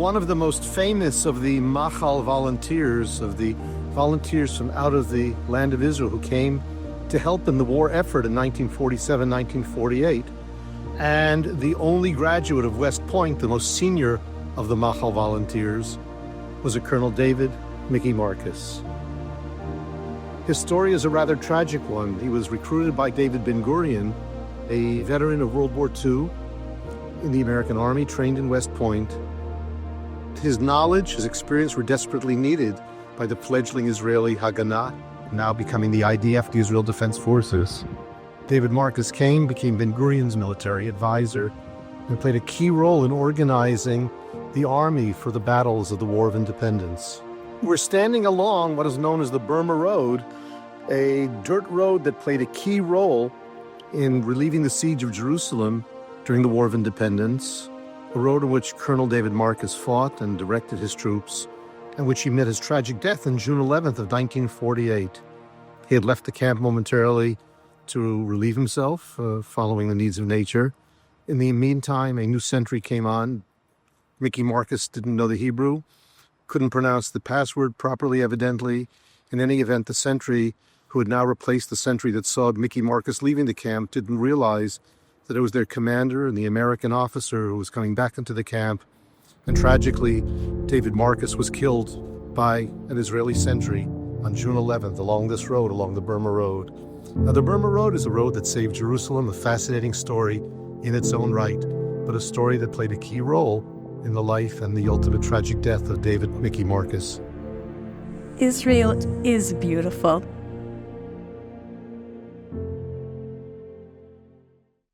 one of the most famous of the Machal volunteers, from out of the land of Israel who came to help in the war effort in 1947, 1948, and the only graduate of West Point, the most senior of the Machal volunteers, was a Colonel David Mickey Marcus. His story is a rather tragic one. He was recruited by David Ben-Gurion, a veteran of World War II in the American Army, trained in West Point. His knowledge, his experience were desperately needed by the fledgling Israeli Haganah, now becoming the IDF, the Israel Defense Forces. David Marcus became Ben-Gurion's military advisor and played a key role in organizing the army for the battles of the War of Independence. We're standing along what is known as the Burma Road, a dirt road that played a key role in relieving the siege of Jerusalem during the War of Independence, a road in which Colonel David Marcus fought and directed his troops, and which he met his tragic death on June 11th of 1948. He had left the camp momentarily to relieve himself, following the needs of nature. In the meantime, a new sentry came on. Mickey Marcus didn't know the Hebrew, couldn't pronounce the password properly, evidently. In any event, the sentry, who had now replaced the sentry that saw Mickey Marcus leaving the camp, didn't realize that it was their commander and the American officer who was coming back into the camp. And tragically, David Marcus was killed by an Israeli sentry on June 11th along this road, along the Burma Road. Now, the Burma Road is a road that saved Jerusalem, a fascinating story in its own right, but a story that played a key role in the life and the ultimate tragic death of David Mickey Marcus. Israel is beautiful.